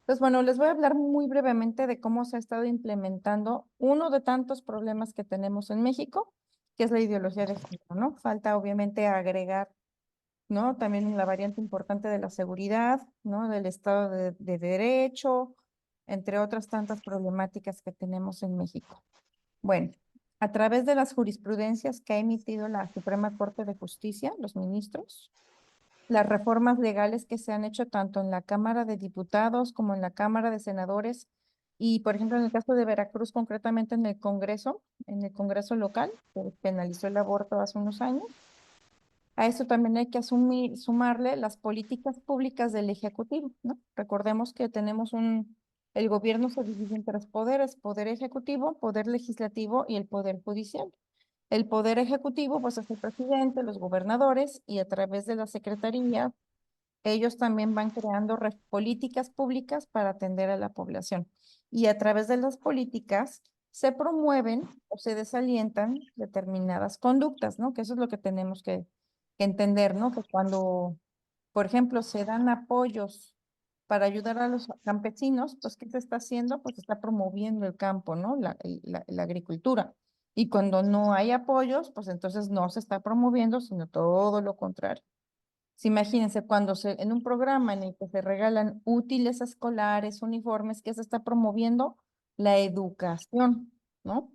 Pues bueno, les voy a hablar muy brevemente de cómo se ha estado implementando uno de tantos problemas que tenemos en México, que es la ideología de género, ¿no? Falta obviamente agregar, ¿no? También la variante importante de la seguridad, ¿no? Del Estado de Derecho, entre otras tantas problemáticas que tenemos en México. Bueno, a través de las jurisprudencias que ha emitido la Suprema Corte de Justicia, los ministros, las reformas legales que se han hecho tanto en la Cámara de Diputados como en la Cámara de Senadores y, por ejemplo, en el caso de Veracruz, concretamente en el Congreso local, que penalizó el aborto hace unos años. A eso también hay que sumarle las políticas públicas del Ejecutivo, ¿no? Recordemos que el gobierno se divide en tres poderes: poder ejecutivo, poder legislativo y el poder judicial. El poder ejecutivo, pues, es el presidente, los gobernadores, y a través de la secretaría ellos también van creando políticas públicas para atender a la población. Y a través de las políticas se promueven o se desalientan determinadas conductas, ¿no? Que eso es lo que tenemos que entender, ¿no? Que cuando, por ejemplo, se dan apoyos para ayudar a los campesinos, pues, ¿qué se está haciendo? Pues se está promoviendo el campo, ¿no? La agricultura. Y cuando no hay apoyos, pues entonces no se está promoviendo, sino todo lo contrario. Sí, imagínense, en un programa en el que se regalan útiles escolares, uniformes, que se está promoviendo la educación, ¿no?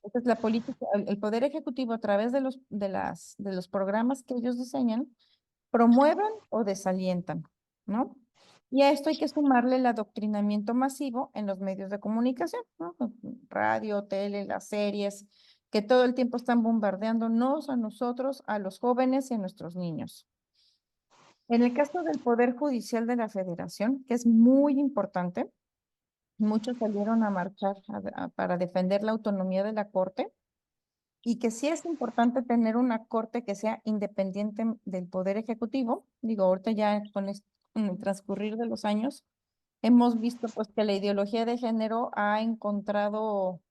Esa es la política, el Poder Ejecutivo a través de los programas que ellos diseñan, promueven o desalientan, ¿no? Y a esto hay que sumarle el adoctrinamiento masivo en los medios de comunicación, ¿no? Radio, tele, las series, que todo el tiempo están bombardeándonos a nosotros, a los jóvenes y a nuestros niños. En el caso del Poder Judicial de la Federación, que es muy importante, muchos salieron a marchar para defender la autonomía de la Corte y que sí es importante tener una Corte que sea independiente del Poder Ejecutivo. Digo, ahorita ya con el transcurrir de los años, hemos visto pues que la ideología de género ha encontrado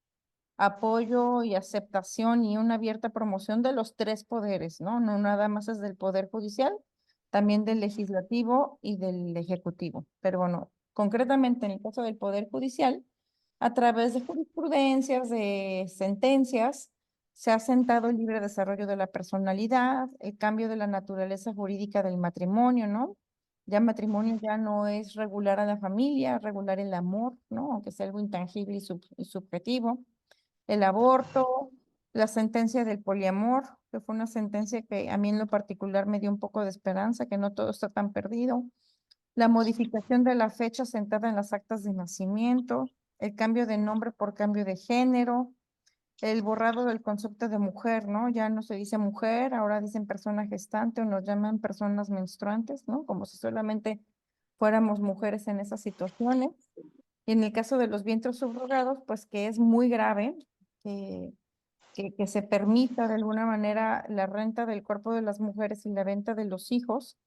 apoyo y aceptación y una abierta promoción de los tres poderes, ¿no? No nada más es del Poder Judicial, también del Legislativo y del Ejecutivo. Pero bueno, concretamente en el caso del Poder Judicial, a través de jurisprudencias, de sentencias, se ha sentado el libre desarrollo de la personalidad, el cambio de la naturaleza jurídica del matrimonio, ¿no? Ya matrimonio ya no es regular a la familia, regular el amor, ¿no? Aunque sea algo intangible y subjetivo. El aborto, la sentencia del poliamor, que fue una sentencia que a mí en lo particular me dio un poco de esperanza, que no todo está tan perdido. La modificación de la fecha sentada en las actas de nacimiento, el cambio de nombre por cambio de género, el borrado del concepto de mujer, ¿no? Ya no se dice mujer, ahora dicen persona gestante o nos llaman personas menstruantes, ¿no? Como si solamente fuéramos mujeres en esas situaciones. Y en el caso de los vientres subrogados, pues que es muy grave que, que se permita de alguna manera la renta del cuerpo de las mujeres y la venta de los hijos,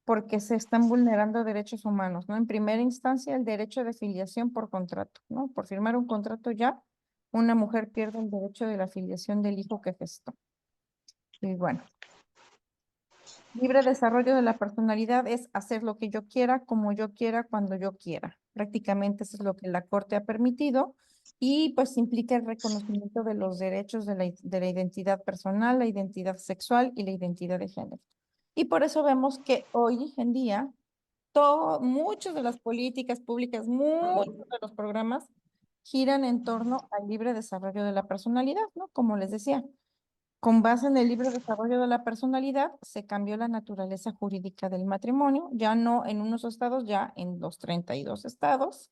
porque se están vulnerando derechos humanos, ¿no? En primera instancia, el derecho de filiación por contrato, ¿no? Por firmar un contrato ya, una mujer pierde el derecho de la filiación del hijo que gestó. Y bueno, libre desarrollo de la personalidad es hacer lo que yo quiera, como yo quiera, cuando yo quiera. Prácticamente eso es lo que la Corte ha permitido y pues implica el reconocimiento de los derechos de la identidad personal, la identidad sexual y la identidad de género. Y por eso vemos que hoy en día muchas de las políticas públicas, muchos de los programas giran en torno al libre desarrollo de la personalidad, ¿no? Como les decía, con base en el libre desarrollo de la personalidad, se cambió la naturaleza jurídica del matrimonio, ya no en unos estados, ya en los 32 estados,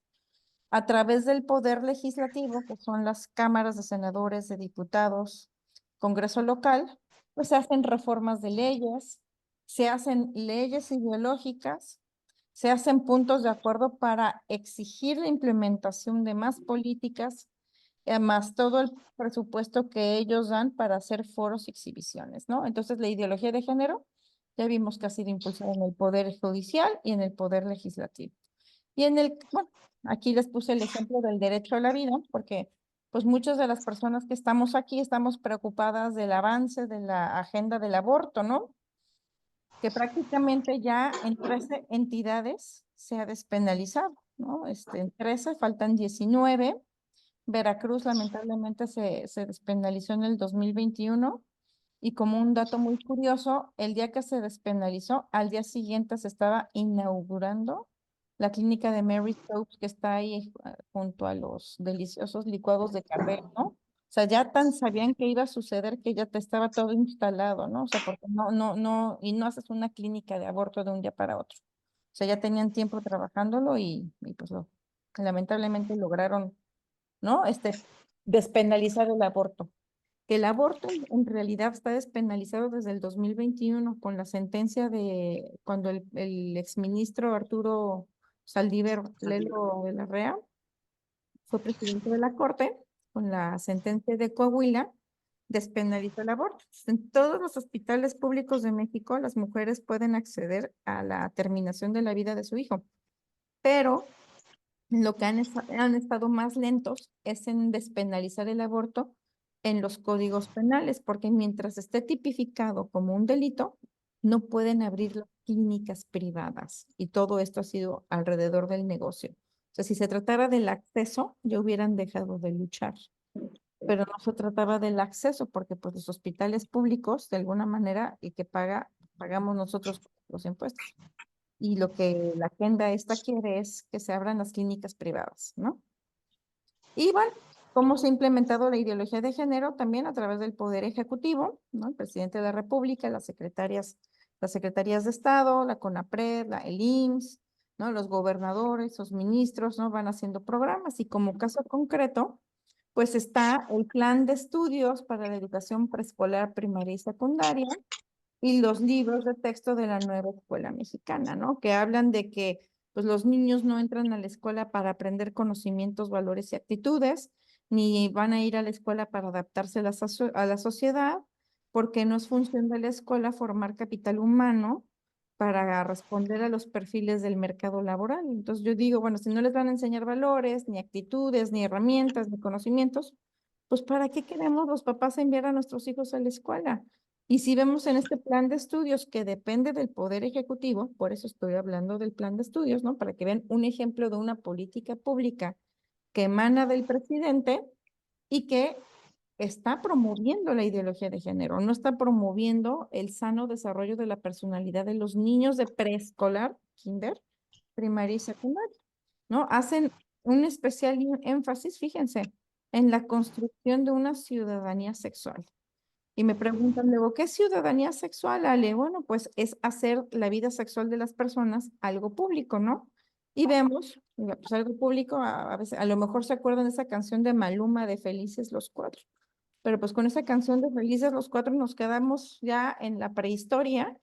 a través del poder legislativo, que son las cámaras de senadores, de diputados, Congreso local, pues se hacen reformas de leyes, se hacen leyes ideológicas, se hacen puntos de acuerdo para exigir la implementación de más políticas, más todo el presupuesto que ellos dan para hacer foros y exhibiciones, ¿no? Entonces, la ideología de género ya vimos que ha sido impulsada en el Poder Judicial y en el Poder Legislativo. Bueno, aquí les puse el ejemplo del derecho a la vida, porque pues muchas de las personas que estamos aquí estamos preocupadas del avance de la agenda del aborto, ¿no? Que prácticamente ya en 13 entidades se ha despenalizado. ¿no? En 13, faltan 19. Veracruz lamentablemente se despenalizó en el 2021 y como un dato muy curioso, el día que se despenalizó, al día siguiente se estaba inaugurando la clínica de Mary Stopes que está ahí junto a los deliciosos licuados de café, ¿no? O sea, ya tan sabían que iba a suceder que ya te estaba todo instalado, ¿no? O sea, porque y no haces una clínica de aborto de un día para otro. O sea, ya tenían tiempo trabajándolo y pues lamentablemente lograron, ¿no? Despenalizar el aborto. Que el aborto en realidad está despenalizado desde el 2021 con la sentencia de cuando el exministro Arturo Saldívar Lelo de la Rea fue presidente de la Corte, con la sentencia de Coahuila, despenalizó el aborto. En todos los hospitales públicos de México, las mujeres pueden acceder a la terminación de la vida de su hijo, pero lo que han estado más lentos es en despenalizar el aborto en los códigos penales, porque mientras esté tipificado como un delito, no pueden abrir las clínicas privadas. Y todo esto ha sido alrededor del negocio. O sea, si se tratara del acceso, ya hubieran dejado de luchar. Pero no se trataba del acceso, porque pues los hospitales públicos, de alguna manera, el que pagamos nosotros los impuestos. Y lo que la agenda esta quiere es que se abran las clínicas privadas, ¿no? Y bueno, cómo se ha implementado la ideología de género también a través del Poder Ejecutivo, ¿no? El presidente de la República, las secretarías de Estado, la CONAPRED, el IMSS, ¿no? Los gobernadores, los ministros, ¿no? Van haciendo programas y como caso concreto, pues está el plan de estudios para la educación preescolar, primaria y secundaria, y los libros de texto de la nueva escuela mexicana, ¿no? Que hablan de que pues los niños no entran a la escuela para aprender conocimientos, valores y actitudes, ni van a ir a la escuela para adaptarse a la sociedad, porque no es función de la escuela formar capital humano para responder a los perfiles del mercado laboral. Entonces yo digo, bueno, si no les van a enseñar valores, ni actitudes, ni herramientas, ni conocimientos, pues ¿para qué queremos los papás enviar a nuestros hijos a la escuela? Y si vemos en este plan de estudios que depende del Poder Ejecutivo, por eso estoy hablando del plan de estudios, ¿no? Para que vean un ejemplo de una política pública que emana del presidente y que está promoviendo la ideología de género, no está promoviendo el sano desarrollo de la personalidad de los niños de preescolar, kinder, primaria y secundaria, ¿no? Hacen un especial énfasis, fíjense, en la construcción de una ciudadanía sexual. Y me preguntan luego, ¿qué es ciudadanía sexual, Ale? Bueno, pues es hacer la vida sexual de las personas algo público, ¿no? Y vemos, pues algo público, a veces, a lo mejor se acuerdan de esa canción de Maluma de Felices los Cuatro, pero pues con esa canción de Felices los Cuatro nos quedamos ya en la prehistoria,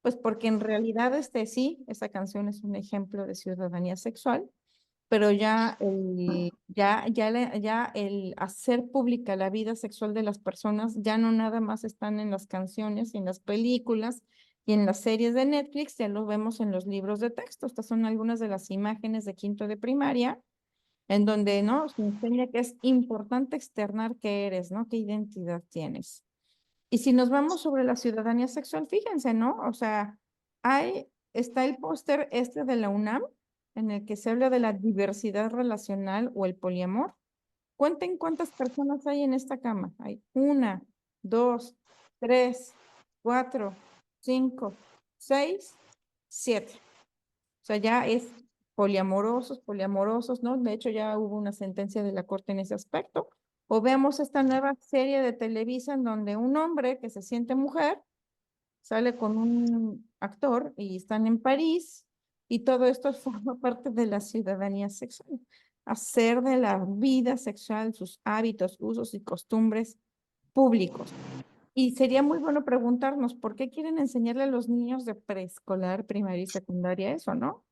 pues porque en realidad sí, esa canción es un ejemplo de ciudadanía sexual, pero ya el hacer pública la vida sexual de las personas ya no nada más están en las canciones y en las películas y en las series de Netflix, ya lo vemos en los libros de texto. Estas son algunas de las imágenes de quinto de primaria, en donde, ¿no? Se enseña que es importante externar qué eres, ¿no? ¿Qué identidad tienes? Y si nos vamos sobre la ciudadanía sexual, fíjense, ¿no? O sea, está el póster de la UNAM, en el que se habla de la diversidad relacional o el poliamor. Cuenten cuántas personas hay en esta cama. Hay una, dos, tres, cuatro, cinco, seis, siete. O sea, ya es poliamorosos, ¿no? De hecho, ya hubo una sentencia de la Corte en ese aspecto. O vemos esta nueva serie de Televisa en donde un hombre que se siente mujer sale con un actor y están en París y todo esto forma parte de la ciudadanía sexual. Hacer de la vida sexual, sus hábitos, usos y costumbres públicos. Y sería muy bueno preguntarnos por qué quieren enseñarle a los niños de preescolar, primaria y secundaria eso, ¿no?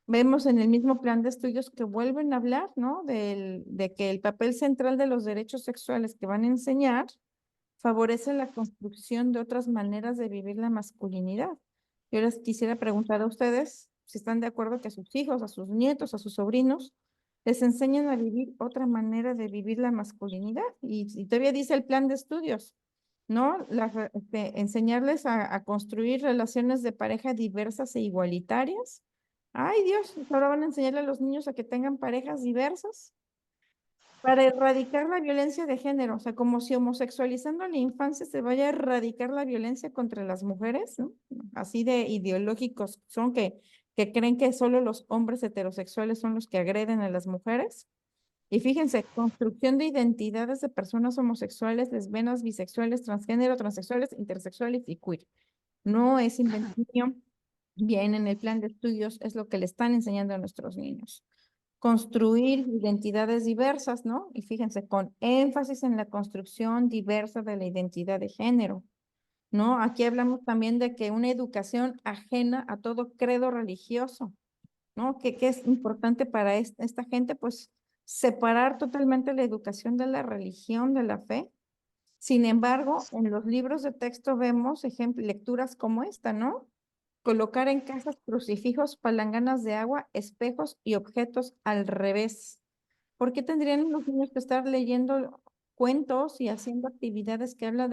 Vemos en el mismo plan de estudios que vuelven a hablar, ¿no? De que el papel central de los derechos sexuales que van a enseñar favorece la construcción de otras maneras de vivir la masculinidad. Yo les quisiera preguntar a ustedes si están de acuerdo que a sus hijos, a sus nietos, a sus sobrinos, les enseñan a vivir otra manera de vivir la masculinidad. Y todavía dice el plan de estudios, ¿no? Enseñarles a construir relaciones de pareja diversas e igualitarias, Ay, Dios, ahora van a enseñarle a los niños a que tengan parejas diversas para erradicar la violencia de género. O sea, como si homosexualizando a la infancia se vaya a erradicar la violencia contra las mujeres, ¿no? Así de ideológicos son que creen que solo los hombres heterosexuales son los que agreden a las mujeres. Y fíjense, construcción de identidades de personas homosexuales, lesbianas, bisexuales, transgénero, transexuales, intersexuales y queer. No es invento mío, bien en el plan de estudios es lo que le están enseñando a nuestros niños. Construir identidades diversas, ¿no? Y fíjense, con énfasis en la construcción diversa de la identidad de género, ¿no? Aquí hablamos también de que una educación ajena a todo credo religioso, ¿no? Que es importante para esta gente, pues separar totalmente la educación de la religión, de la fe. Sin embargo, en los libros de texto vemos lecturas como esta, ¿no? Colocar en casas crucifijos, palanganas de agua, espejos y objetos al revés. ¿Por qué tendrían los niños que estar leyendo cuentos y haciendo actividades que hablan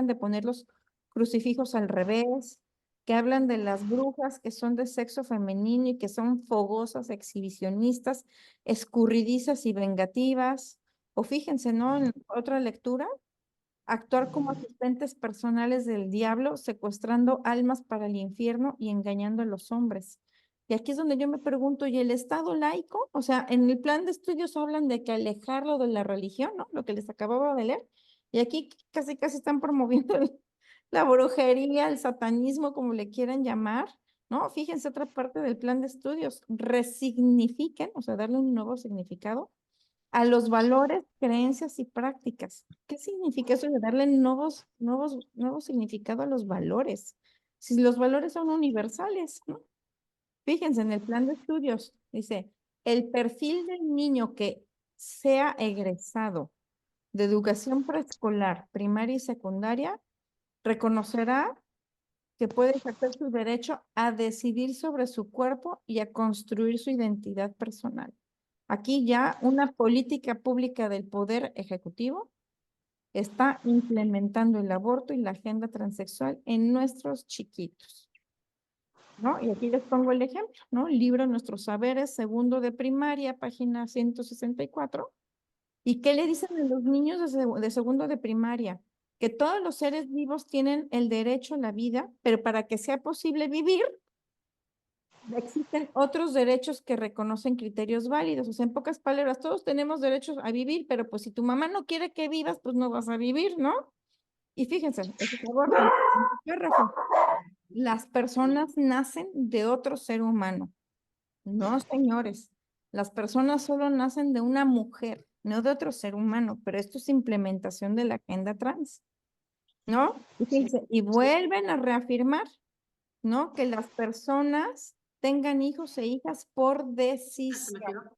de poner los crucifijos al revés, que hablan de las brujas que son de sexo femenino y que son fogosas, exhibicionistas, escurridizas y vengativas? O fíjense, ¿no? En otra lectura, actuar como asistentes personales del diablo, secuestrando almas para el infierno y engañando a los hombres. Y aquí es donde yo me pregunto, ¿y el Estado laico? O sea, en el plan de estudios hablan de que alejarlo de la religión, ¿no? Lo que les acababa de leer. Y aquí casi casi están promoviendo la brujería, el satanismo, como le quieran llamar, ¿no? Fíjense otra parte del plan de estudios, resignifiquen, o sea, darle un nuevo significado a los valores, creencias y prácticas. ¿Qué significa eso de darle nuevos significado a los valores? Si los valores son universales, ¿no? Fíjense en el plan de estudios, dice, el perfil del niño que sea egresado de educación preescolar, primaria y secundaria, reconocerá que puede ejercer su derecho a decidir sobre su cuerpo y a construir su identidad personal. Aquí ya una política pública del Poder Ejecutivo está implementando el aborto y la agenda transexual en nuestros chiquitos, ¿no? Y aquí les pongo el ejemplo, ¿no? El libro Nuestros Saberes, segundo de primaria, página 164. ¿Y qué le dicen a los niños de segundo de primaria? Que todos los seres vivos tienen el derecho a la vida, pero para que sea posible vivir, existen otros derechos que reconocen criterios válidos. O sea, en pocas palabras, todos tenemos derechos a vivir, pero pues si tu mamá no quiere que vivas, pues no vas a vivir, ¿no? Y fíjense, ese aborto, párrafo. Las personas nacen de otro ser humano. No, señores. Las personas solo nacen de una mujer, no de otro ser humano, pero esto es implementación de la agenda trans, ¿no? Y fíjense, y vuelven a reafirmar, ¿no? Que las personas tengan hijos e hijas por decisión.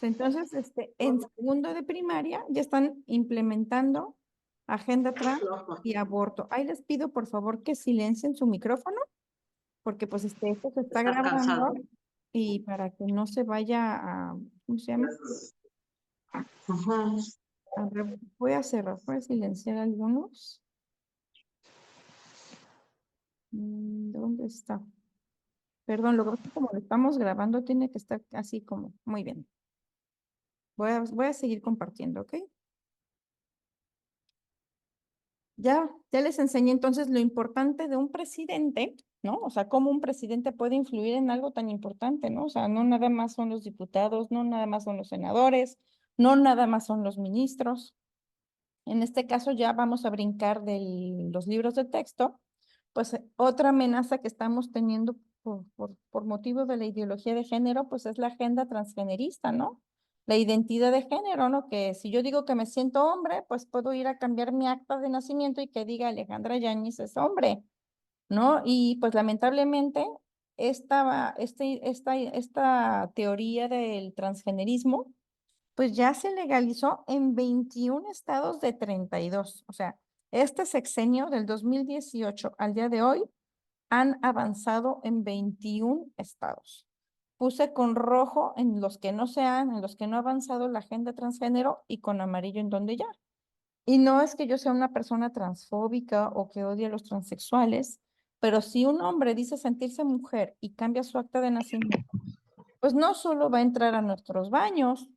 Entonces, en segundo de primaria ya están implementando agenda trans y aborto. Ahí les pido por favor que silencien su micrófono, porque pues esto se está Estás grabando cansado. y para que no se vaya a, ¿cómo se llama? Ajá. A ver, voy a silenciar algunos. ¿Dónde está? Perdón, lo que pasa es que como lo estamos grabando, tiene que estar así como, muy bien. Voy a seguir compartiendo, ¿ok? Ya les enseñé entonces lo importante de un presidente, ¿no? O sea, cómo un presidente puede influir en algo tan importante, ¿no? O sea, no nada más son los diputados, no nada más son los senadores, no nada más son los ministros. En este caso ya vamos a brincar de los libros de texto, pues otra amenaza que estamos teniendo por motivo de la ideología de género, pues es la agenda transgenerista, ¿no? La identidad de género, ¿no? Que si yo digo que me siento hombre, pues puedo ir a cambiar mi acta de nacimiento y que diga Alejandra Yáñez es hombre, ¿no? Y pues lamentablemente esta teoría del transgenerismo pues ya se legalizó en 21 estados de 32. O sea, este sexenio del 2018 al día de hoy han avanzado en 21 estados. Puse con rojo en los que no ha avanzado la agenda transgénero y con amarillo en donde ya. Y no es que yo sea una persona transfóbica o que odie a los transexuales, Pero si un hombre dice sentirse mujer y cambia su acta de nacimiento, pues no solo va a entrar a nuestros baños,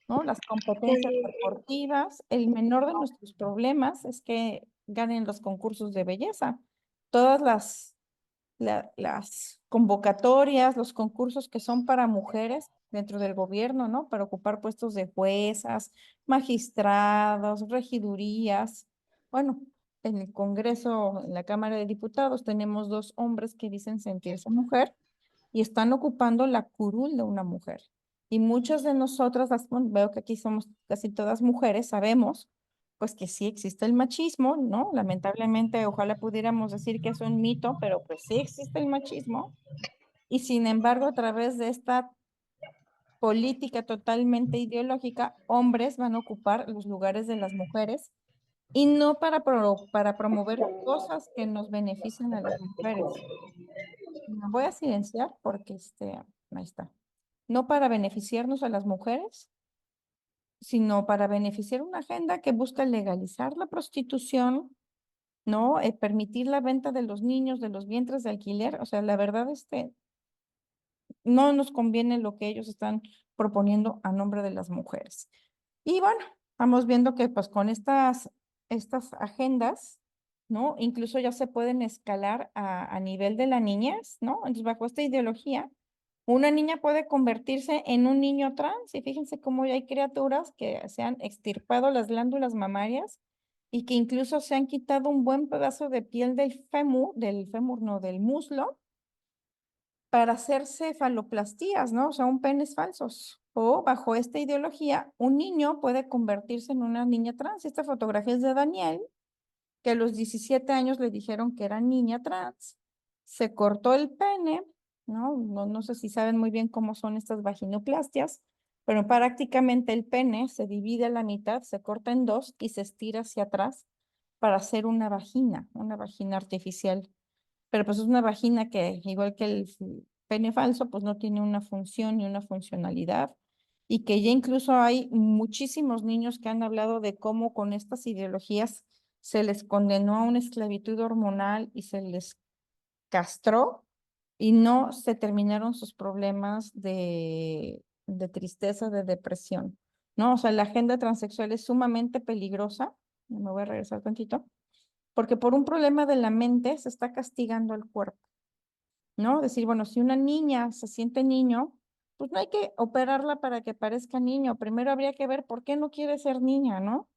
¿no? Las competencias deportivas, el menor de nuestros problemas es que ganen los concursos de belleza. Todas las convocatorias, los concursos que son para mujeres dentro del gobierno, ¿no? Para ocupar puestos de juezas, magistrados, regidurías. Bueno, en el Congreso, en la Cámara de Diputados, tenemos dos hombres que dicen sentirse mujer y están ocupando la curul de una mujer. Y muchas de nosotras, bueno, veo que aquí somos casi todas mujeres, sabemos pues que sí existe el machismo, ¿no? Lamentablemente, ojalá pudiéramos decir que es un mito, pero pues sí existe el machismo. Y sin embargo, a través de esta política totalmente ideológica, hombres van a ocupar los lugares de las mujeres y no para promover cosas que nos benefician a las mujeres. Me voy a silenciar porque ahí está. No para beneficiarnos a las mujeres, sino para beneficiar una agenda que busca legalizar la prostitución, ¿no? Permitir la venta de los niños, de los vientres de alquiler. O sea, la verdad, no nos conviene lo que ellos están proponiendo a nombre de las mujeres. Y bueno, estamos viendo que pues con estas agendas, ¿no? Incluso ya se pueden escalar a nivel de la niñez, ¿no? Entonces, bajo esta ideología, una niña puede convertirse en un niño trans y fíjense cómo ya hay criaturas que se han extirpado las glándulas mamarias y que incluso se han quitado un buen pedazo de piel del fémur no, del muslo para hacerse faloplastías, ¿no? O sea, un penes falsos. O bajo esta ideología, un niño puede convertirse en una niña trans. Esta fotografía es de Daniel, que a los 17 años le dijeron que era niña trans. Se cortó el pene, ¿no? No sé si saben muy bien cómo son estas vaginoplastias, pero prácticamente el pene se divide a la mitad, se corta en dos y se estira hacia atrás para hacer una vagina artificial, pero pues es una vagina que, igual que el pene falso, pues no tiene una función ni una funcionalidad. Y que ya incluso hay muchísimos niños que han hablado de cómo con estas ideologías se les condenó a una esclavitud hormonal y se les castró y no se terminaron sus problemas de tristeza, de depresión, ¿no? O sea, la agenda transexual es sumamente peligrosa. Me voy a regresar tantito porque por un problema de la mente se está castigando al cuerpo, ¿no? Decir, bueno, si una niña se siente niño, pues no hay que operarla para que parezca niño. Primero habría que ver por qué no quiere ser niña, ¿no?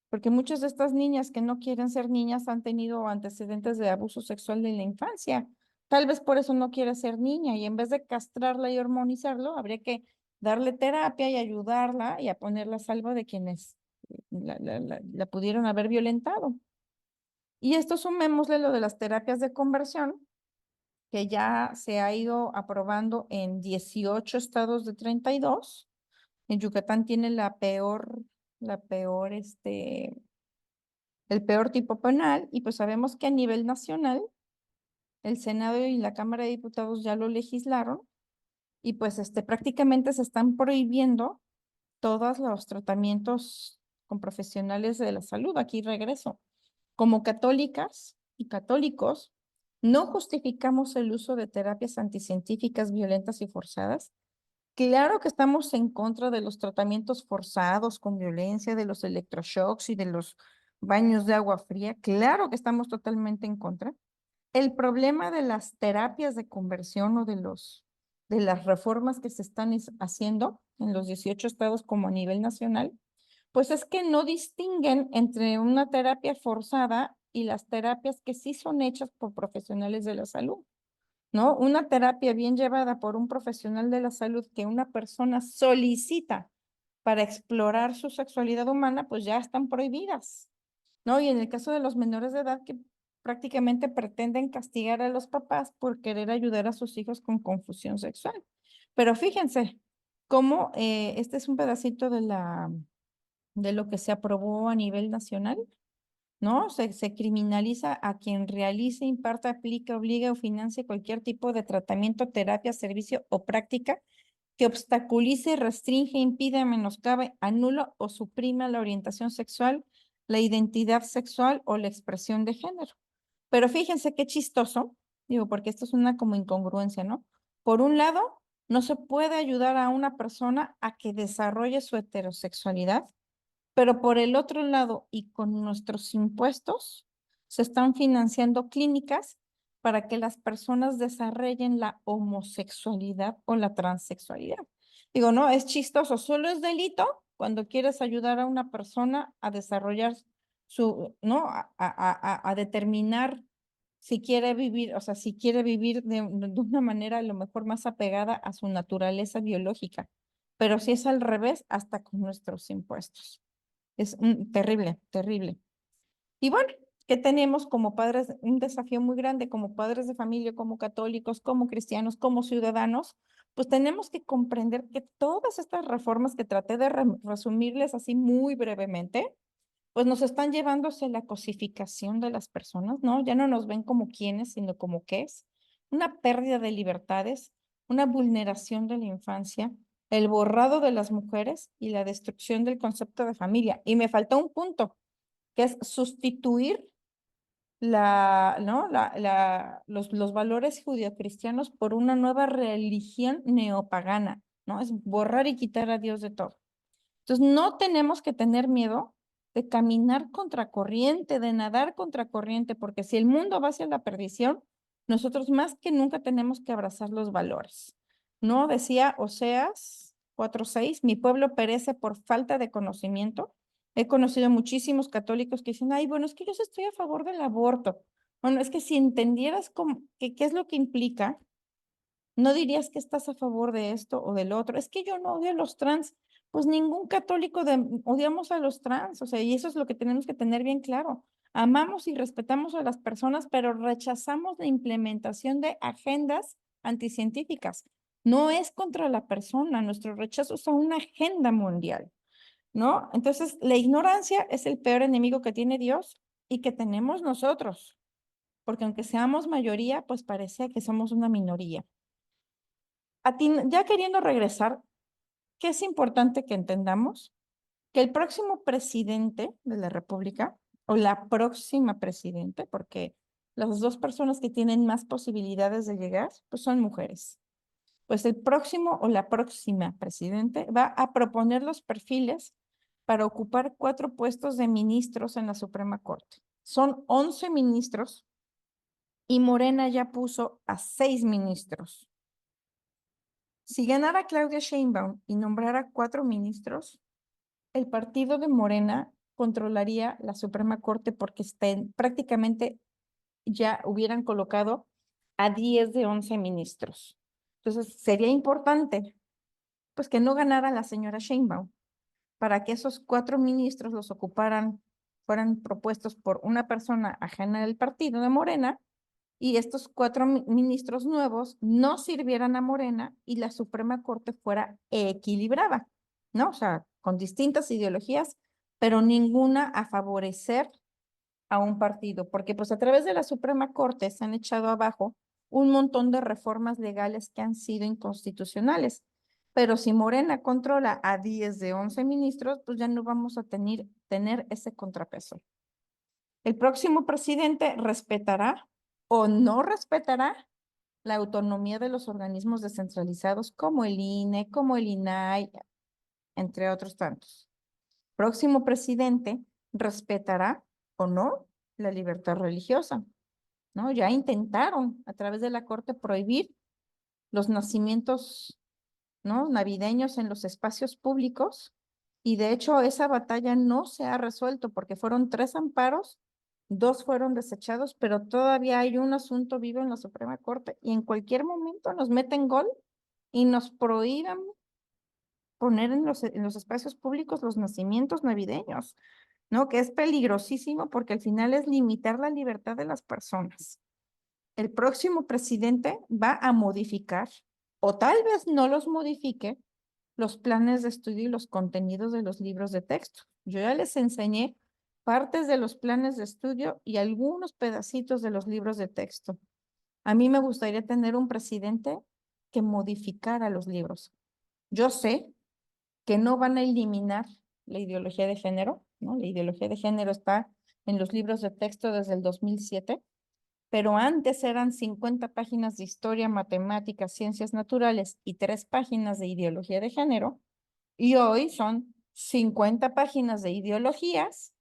Porque muchas de estas niñas que no quieren ser niñas han tenido antecedentes de abuso sexual en la infancia. Tal vez por eso no quiere ser niña y en vez de castrarla y hormonizarlo, habría que darle terapia y ayudarla y a ponerla a salvo de quienes la pudieron haber violentado. Y esto sumémosle lo de las terapias de conversión, que ya se ha ido aprobando en 18 estados de 32. En Yucatán tiene el peor tipo penal, y pues sabemos que a nivel nacional, el Senado y la Cámara de Diputados ya lo legislaron, y pues prácticamente se están prohibiendo todos los tratamientos con profesionales de la salud. Aquí regreso. Como católicas y católicos, no justificamos el uso de terapias anticientíficas violentas y forzadas. Claro que estamos en contra de los tratamientos forzados con violencia, de los electroshocks y de los baños de agua fría. Claro que estamos totalmente en contra. El problema de las terapias de conversión o de las reformas que se están haciendo en los 18 estados como a nivel nacional, pues es que no distinguen entre una terapia forzada y las terapias que sí son hechas por profesionales de la salud, ¿no? Una terapia bien llevada por un profesional de la salud que una persona solicita para explorar su sexualidad humana, pues ya están prohibidas, ¿no? Y en el caso de los menores de edad que prácticamente pretenden castigar a los papás por querer ayudar a sus hijos con confusión sexual. Pero fíjense cómo este es un pedacito de lo que se aprobó a nivel nacional, ¿no? Se criminaliza a quien realice, imparta, aplique, obliga o financie cualquier tipo de tratamiento, terapia, servicio o práctica que obstaculice, restringe, impida, menoscabe, anula o suprima la orientación sexual, la identidad sexual o la expresión de género. Pero fíjense qué chistoso, Digo, porque esto es una como incongruencia, ¿no? Por un lado, no se puede ayudar a una persona a que desarrolle su heterosexualidad, pero por el otro lado, y con nuestros impuestos, se están financiando clínicas para que las personas desarrollen la homosexualidad o la transexualidad. Digo, no, es chistoso, solo es delito cuando quieres ayudar a una persona a desarrollar su, ¿no? A determinar si quiere vivir, o sea, si quiere vivir de una manera a lo mejor más apegada a su naturaleza biológica. Pero si es al revés, hasta con nuestros impuestos. Es terrible, terrible. Y bueno, ¿qué tenemos como padres? Un desafío muy grande como padres de familia, como católicos, como cristianos, como ciudadanos, pues tenemos que comprender que todas estas reformas que traté de resumirles así muy brevemente, pues nos están llevando hacia la cosificación de las personas, ¿no? Ya no nos ven como quienes, sino como qué es. Una pérdida de libertades, una vulneración de la infancia, el borrado de las mujeres y la destrucción del concepto de familia. Y me faltó un punto, que es sustituir ¿no? Los valores judio-cristianos por una nueva religión neopagana, ¿no? Es borrar y quitar a Dios de todo. Entonces, no tenemos que tener miedo de caminar contracorriente, de nadar contracorriente, porque si el mundo va hacia la perdición, nosotros más que nunca tenemos que abrazar los valores. ¿No? Decía Oseas 4:6, mi pueblo perece por falta de conocimiento. He conocido muchísimos católicos que dicen, ay, bueno, es que yo sí estoy a favor del aborto. Bueno, es que si entendieras qué es lo que implica, no dirías que estás a favor de esto o del otro. Es que yo no odio a los trans. Pues ningún católico odiamos a los trans, o sea, y eso es lo que tenemos que tener bien claro. Amamos y respetamos a las personas, pero rechazamos la implementación de agendas anticientíficas. No es contra la persona, nuestro rechazo es a una agenda mundial, ¿no? Entonces, la ignorancia es el peor enemigo que tiene Dios y que tenemos nosotros, porque aunque seamos mayoría, pues parece que somos una minoría. Ya queriendo regresar, ¿qué es importante que entendamos? Que el próximo presidente de la República, o la próxima presidente, porque las dos personas que tienen más posibilidades de llegar, pues son mujeres. Pues el próximo o la próxima presidente va a proponer los perfiles para ocupar 4 puestos de ministros en la Suprema Corte. Son 11 ministros y Morena ya puso a 6 ministros. Si ganara Claudia Sheinbaum y nombrara 4 ministros, el partido de Morena controlaría la Suprema Corte porque prácticamente ya hubieran colocado a 10 de 11 ministros. Entonces, sería importante pues que no ganara la señora Sheinbaum para que esos 4 ministros los fueran propuestos por una persona ajena del partido de Morena y estos 4 ministros nuevos no sirvieran a Morena y la Suprema Corte fuera equilibrada, ¿no? O sea, con distintas ideologías, pero ninguna a favorecer a un partido, porque pues a través de la Suprema Corte se han echado abajo un montón de reformas legales que han sido inconstitucionales. Pero si Morena controla a 10 de 11 ministros, pues ya no vamos a tener ese contrapeso. El próximo presidente respetará o no respetará la autonomía de los organismos descentralizados como el INE, como el INAI, entre otros tantos. Próximo presidente respetará o no la libertad religiosa, ¿no? Ya intentaron a través de la Corte prohibir los nacimientos, ¿no? Navideños en los espacios públicos y de hecho esa batalla no se ha resuelto porque fueron 3 amparos, 2 fueron desechados, pero todavía hay un asunto vivo en la Suprema Corte y en cualquier momento nos meten gol y nos prohíben poner en los espacios públicos los nacimientos navideños, ¿no? Que es peligrosísimo porque al final es limitar la libertad de las personas. El próximo presidente va a modificar, o tal vez no los modifique, los planes de estudio y los contenidos de los libros de texto. Yo ya les enseñé partes de los planes de estudio y algunos pedacitos de los libros de texto. A mí me gustaría tener un presidente que modificara los libros. Yo sé que no van a eliminar la ideología de género, ¿no? La ideología de género está en los libros de texto desde el 2007, pero antes eran 50 páginas de historia, matemáticas, ciencias naturales y 3 páginas de ideología de género, y hoy son 50 páginas de ideologías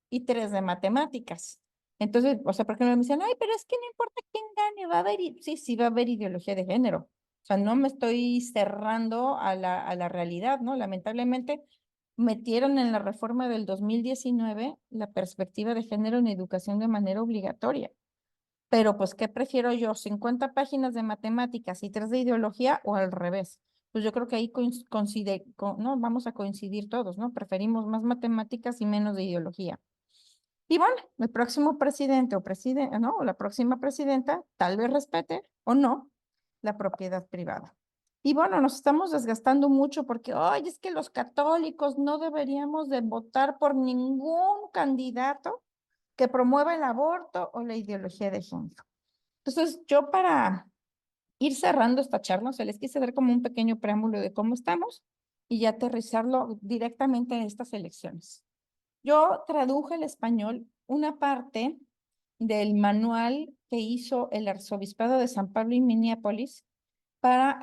y 3 de matemáticas. Entonces, o sea, por ejemplo, me dicen, ay, pero es que no importa quién gane, va a haber, sí, sí va a haber ideología de género. O sea, no me estoy cerrando a la realidad, ¿no? Lamentablemente, metieron en la reforma del 2019 la perspectiva de género en educación de manera obligatoria. Pero pues, ¿qué prefiero yo? ¿50 páginas de matemáticas y 3 de ideología o al revés? Pues yo creo que ahí coincide, no, vamos a coincidir todos, ¿no? Preferimos más matemáticas y menos de ideología. Y bueno, el próximo presidente o presidenta, ¿no? O la próxima presidenta tal vez respete o no la propiedad privada. Y bueno, nos estamos desgastando mucho porque, oye, es que los católicos no deberíamos de votar por ningún candidato que promueva el aborto o la ideología de género. Entonces, yo para ir cerrando esta charla, o sea, les quise dar como un pequeño preámbulo de cómo estamos y ya aterrizarlo directamente en estas elecciones. Yo traduje al español una parte del manual que hizo el arzobispado de San Pablo y Minneapolis para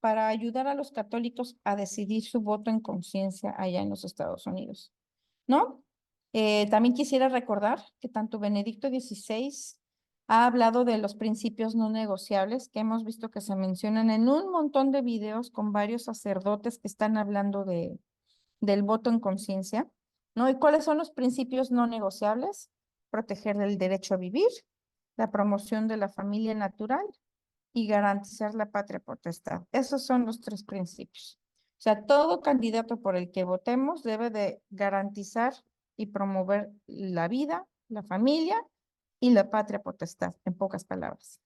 para ayudar a los católicos a decidir su voto en conciencia allá en los Estados Unidos, ¿no? También quisiera recordar que tanto Benedicto XVI ha hablado de los principios no negociables que hemos visto que se mencionan en un montón de videos con varios sacerdotes que están hablando del voto en conciencia, ¿no? ¿Y cuáles son los principios no negociables? Proteger el derecho a vivir, la promoción de la familia natural y garantizar la patria potestad. Esos son los 3 principios. O sea, todo candidato por el que votemos debe de garantizar y promover la vida, la familia y la patria potestad, en pocas palabras.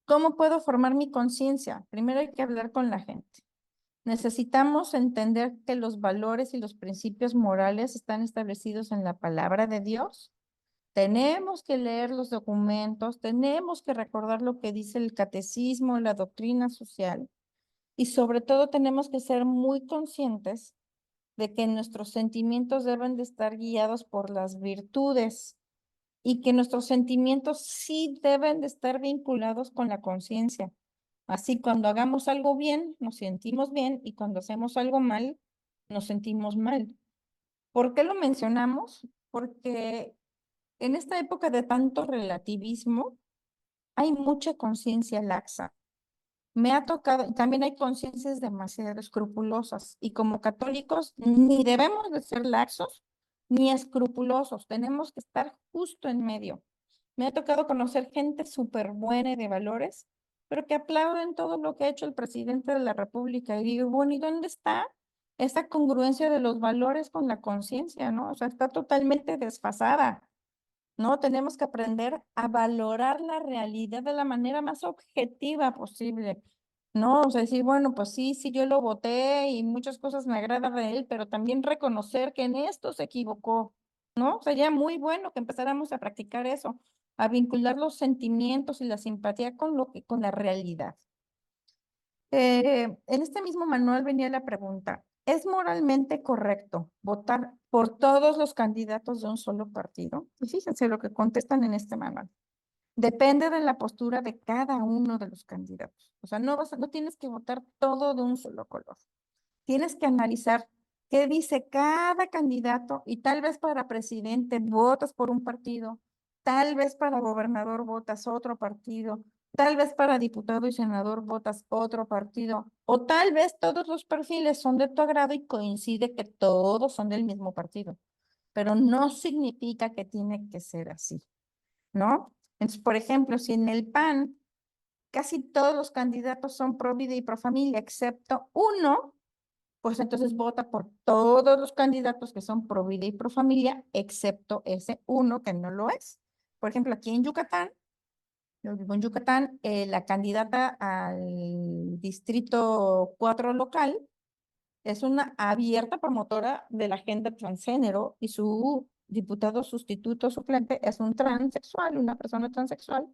¿Cómo puedo formar mi conciencia? Primero hay que hablar con la gente. Necesitamos entender que los valores y los principios morales están establecidos en la palabra de Dios. Tenemos que leer los documentos, tenemos que recordar lo que dice el catecismo, la doctrina social y sobre todo tenemos que ser muy conscientes de que nuestros sentimientos deben de estar guiados por las virtudes y que nuestros sentimientos sí deben de estar vinculados con la conciencia. Así, cuando hagamos algo bien, nos sentimos bien y cuando hacemos algo mal, nos sentimos mal. ¿Por qué lo mencionamos? Porque en esta época de tanto relativismo, hay mucha conciencia laxa. Me ha tocado, también hay conciencias demasiado escrupulosas y como católicos ni debemos de ser laxos ni escrupulosos, tenemos que estar justo en medio. Me ha tocado conocer gente súper buena y de valores, pero que aplauden todo lo que ha hecho el presidente de la República y digo, bueno, ¿y dónde está esa congruencia de los valores con la conciencia, no? O sea, está totalmente desfasada. ¿No? Tenemos que aprender a valorar la realidad de la manera más objetiva posible, ¿no? O sea, decir, bueno, pues sí, sí, yo lo voté y muchas cosas me agradan de él, pero también reconocer que en esto se equivocó, ¿no? Sería muy bueno que empezáramos a practicar eso, a vincular los sentimientos y la simpatía con con la realidad. En este mismo manual venía la pregunta, ¿es moralmente correcto votar por todos los candidatos de un solo partido? Y fíjense lo que contestan en este manual. Depende de la postura de cada uno de los candidatos. O sea, no tienes que votar todo de un solo color. Tienes que analizar qué dice cada candidato y tal vez para presidente votas por un partido, tal vez para gobernador votas otro partido, tal vez para diputado y senador votas otro partido, o tal vez todos los perfiles son de tu agrado y coincide que todos son del mismo partido, pero no significa que tiene que ser así, ¿no? Entonces, por ejemplo, si en el PAN casi todos los candidatos son pro vida y pro familia, excepto uno, pues entonces vota por todos los candidatos que son pro vida y pro familia, excepto ese uno que no lo es. Por ejemplo, aquí en Yucatán, yo vivo en Yucatán, la candidata al distrito 4 local es una abierta promotora de la agenda transgénero y su diputado sustituto suplente es un transexual, una persona transexual.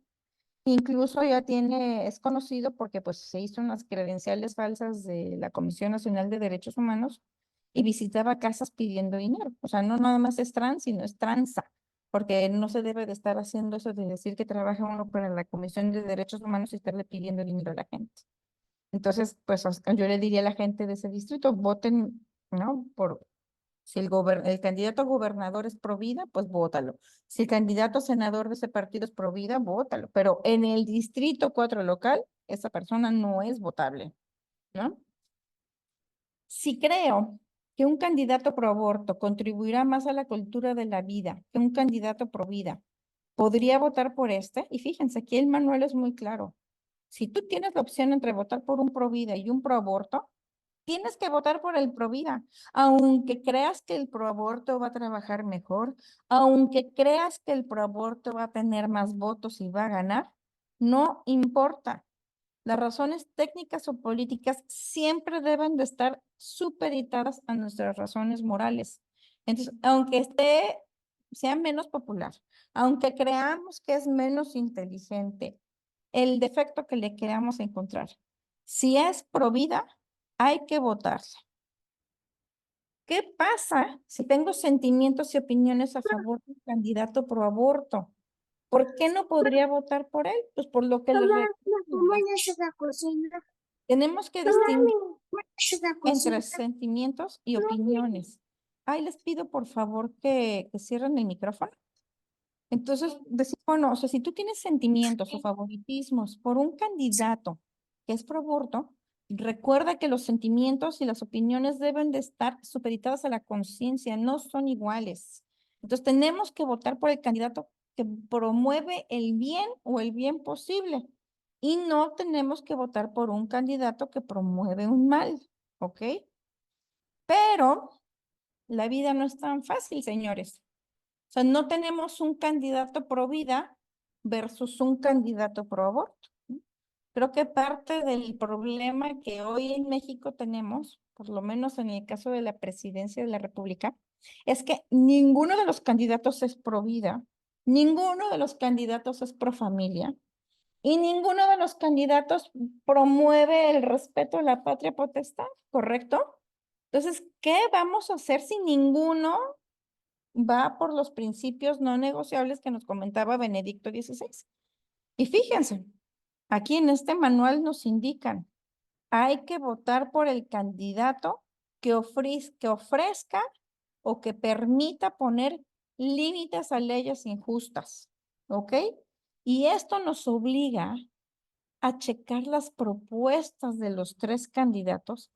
Incluso ya es conocido porque pues se hizo unas credenciales falsas de la Comisión Nacional de Derechos Humanos y visitaba casas pidiendo dinero. O sea, no nada más es trans, sino es transa, porque no se debe de estar haciendo eso de decir que trabaja uno para la Comisión de Derechos Humanos y estarle pidiendo dinero a la gente. Entonces, pues yo le diría a la gente de ese distrito, voten, ¿no? Si el candidato a gobernador es pro vida, pues vótalo. Si el candidato a senador de ese partido es pro vida, vótalo. Pero en el distrito 4 local, esa persona no es votable, ¿no? Si creo que un candidato pro aborto contribuirá más a la cultura de la vida que un candidato pro vida, podría votar por este. Y fíjense, aquí el manual es muy claro. Si tú tienes la opción entre votar por un pro vida y un pro aborto, tienes que votar por el pro vida, aunque creas que el pro aborto va a trabajar mejor, aunque creas que el pro aborto va a tener más votos y va a ganar, no importa. Las razones técnicas o políticas siempre deben de estar supeditadas a nuestras razones morales. Entonces, sea menos popular, aunque creamos que es menos inteligente, el defecto que le queramos encontrar, si es pro vida, hay que votarle. ¿Qué pasa si tengo sentimientos y opiniones a favor del candidato pro aborto? ¿Por qué no podría votar por él? Pues por lo que les tenemos que distinguir entre sentimientos y opiniones. Ay, les pido por favor que cierren el micrófono. Entonces, decir, bueno, o sea, si tú tienes sentimientos o favoritismos por un candidato que es pro aborto, recuerda que los sentimientos y las opiniones deben de estar supeditadas a la conciencia, no son iguales. Entonces, tenemos que votar por el candidato que promueve el bien o el bien posible. Y no tenemos que votar por un candidato que promueve un mal, ¿ok? Pero la vida no es tan fácil, señores. O sea, no tenemos un candidato pro vida versus un candidato pro aborto. Creo que parte del problema que hoy en México tenemos, por lo menos en el caso de la presidencia de la República, es que ninguno de los candidatos es pro vida, ninguno de los candidatos es pro familia y ninguno de los candidatos promueve el respeto a la patria potestad, ¿correcto? Entonces, ¿qué vamos a hacer si ninguno va por los principios no negociables que nos comentaba Benedicto XVI? Y fíjense, aquí en este manual nos indican, hay que votar por el candidato que ofrezca o que permita poner límites a leyes injustas, ¿ok? Y esto nos obliga a checar las propuestas de los tres candidatos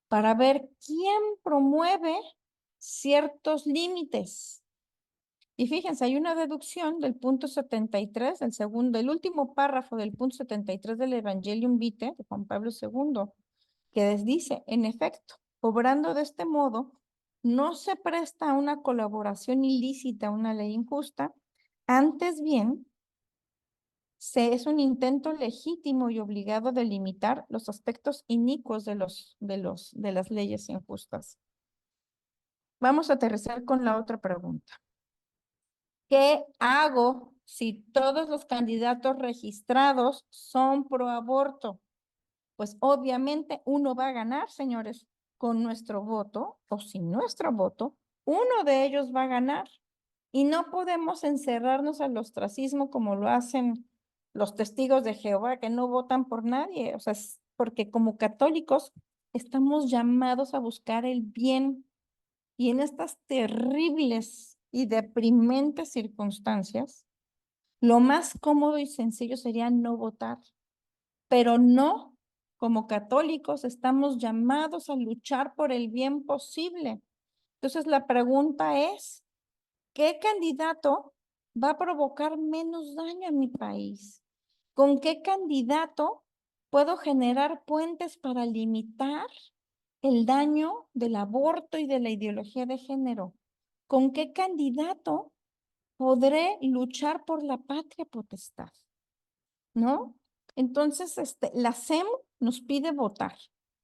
para ver quién promueve ciertos límites. Y fíjense, hay una deducción del punto 73, el último párrafo del punto 73 del Evangelium Vitae de Juan Pablo II, que les dice, en efecto, obrando de este modo, no se presta a una colaboración ilícita, a una ley injusta, antes bien, es un intento legítimo y obligado de limitar los aspectos inicuos de las leyes injustas. Vamos a aterrizar con la otra pregunta. ¿Qué hago si todos los candidatos registrados son pro aborto? Pues obviamente uno va a ganar, señores, con nuestro voto o sin nuestro voto, uno de ellos va a ganar. Y no podemos encerrarnos al ostracismo como lo hacen los testigos de Jehová, que no votan por nadie. O sea, porque como católicos estamos llamados a buscar el bien. Y en estas terribles y deprimentes circunstancias, lo más cómodo y sencillo sería no votar, pero no, como católicos estamos llamados a luchar por el bien posible. Entonces la pregunta es, ¿qué candidato va a provocar menos daño en mi país? ¿Con qué candidato puedo generar puentes para limitar el daño del aborto y de la ideología de género? ¿Con qué candidato podré luchar por la patria potestad? ¿No? Entonces, la SEM nos pide votar,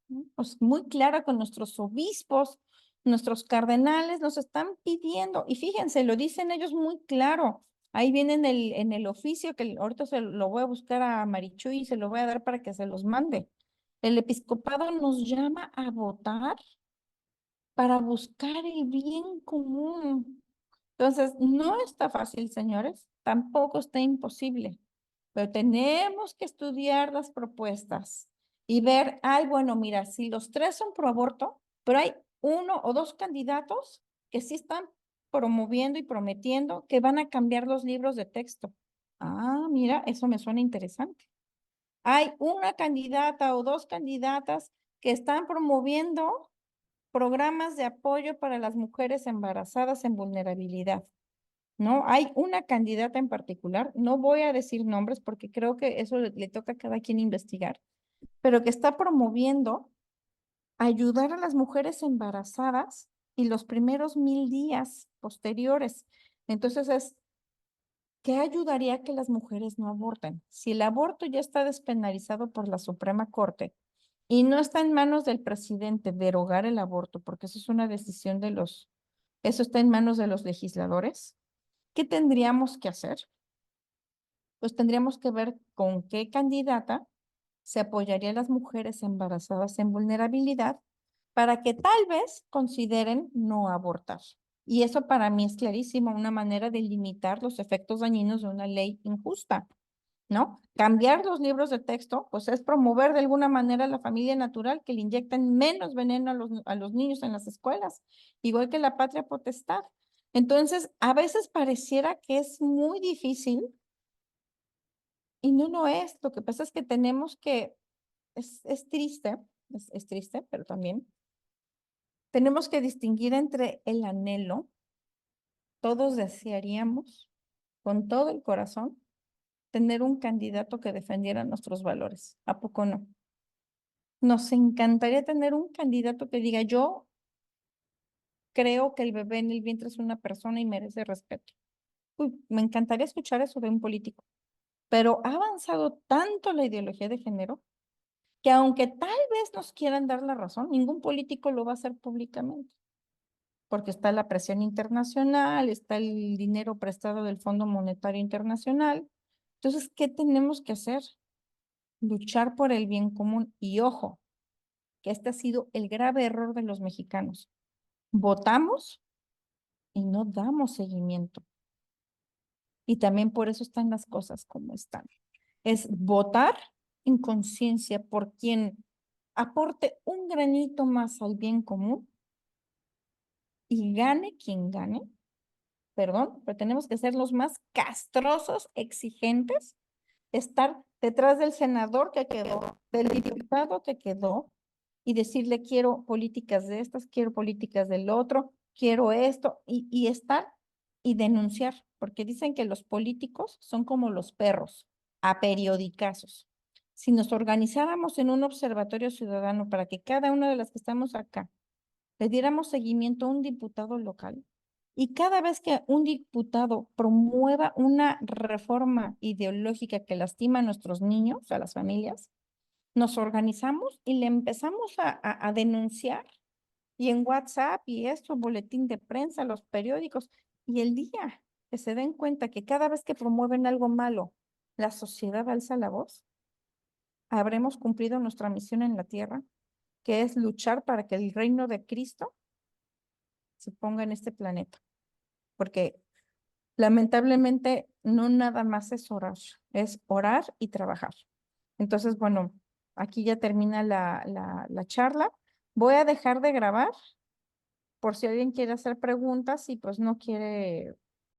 ¿no? Es muy clara con nuestros obispos, nuestros cardenales nos están pidiendo, y fíjense, lo dicen ellos muy claro. Ahí viene en el oficio, que ahorita se lo voy a buscar a Marichuy y se lo voy a dar para que se los mande. El episcopado nos llama a votar para buscar el bien común. Entonces, no está fácil, señores, tampoco está imposible, pero tenemos que estudiar las propuestas y ver, ay, bueno, mira, si los tres son pro aborto, pero hay uno o dos candidatos que sí están promoviendo y prometiendo que van a cambiar los libros de texto. Ah, mira, eso me suena interesante. Hay una candidata o dos candidatas que están promoviendo programas de apoyo para las mujeres embarazadas en vulnerabilidad. ¿No? Hay una candidata en particular, no voy a decir nombres porque creo que eso le toca a cada quien investigar, pero que está promoviendo ayudar a las mujeres embarazadas y los primeros 1000 días posteriores. Entonces ¿qué ayudaría a que las mujeres no aborten? Si el aborto ya está despenalizado por la Suprema Corte y no está en manos del presidente derogar el aborto, porque eso es una decisión eso está en manos de los legisladores, ¿qué tendríamos que hacer? Pues tendríamos que ver con qué candidata se apoyaría a las mujeres embarazadas en vulnerabilidad para que tal vez consideren no abortar. Y eso para mí es clarísimo, una manera de limitar los efectos dañinos de una ley injusta, ¿no? Cambiar los libros de texto, pues es promover de alguna manera la familia natural, que le inyecten menos veneno a los niños en las escuelas, igual que la patria potestad. Entonces, a veces pareciera que es muy difícil y no lo es. Lo que pasa es que tenemos que, es triste, es triste, pero también tenemos que distinguir entre el anhelo, todos desearíamos con todo el corazón tener un candidato que defendiera nuestros valores. ¿A poco no? Nos encantaría tener un candidato que diga, yo creo que el bebé en el vientre es una persona y merece respeto. Uy, me encantaría escuchar eso de un político, pero ha avanzado tanto la ideología de género que aunque tal vez nos quieran dar la razón, ningún político lo va a hacer públicamente, porque está la presión internacional, está el dinero prestado del Fondo Monetario Internacional. Entonces, ¿qué tenemos que hacer? Luchar por el bien común. Y ojo, que este ha sido el grave error de los mexicanos. Votamos y no damos seguimiento. Y también por eso están las cosas como están. Es votar en conciencia por quien aporte un granito más al bien común y gane quien gane, perdón, pero tenemos que ser los más castrosos, exigentes, estar detrás del senador que quedó, del diputado que quedó y decirle quiero políticas de estas, quiero políticas del otro, quiero esto y estar y denunciar, porque dicen que los políticos son como los perros, a periodicazos. Si nos organizáramos en un observatorio ciudadano para que cada una de las que estamos acá le diéramos seguimiento a un diputado local y cada vez que un diputado promueva una reforma ideológica que lastima a nuestros niños, a las familias, nos organizamos y le empezamos a denunciar y en WhatsApp y esto, boletín de prensa, los periódicos, y el día que se den cuenta que cada vez que promueven algo malo, la sociedad alza la voz, habremos cumplido nuestra misión en la tierra, que es luchar para que el reino de Cristo se ponga en este planeta, porque lamentablemente no nada más es orar y trabajar. Entonces, bueno, aquí ya termina la charla. Voy a dejar de grabar por si alguien quiere hacer preguntas y pues no quiere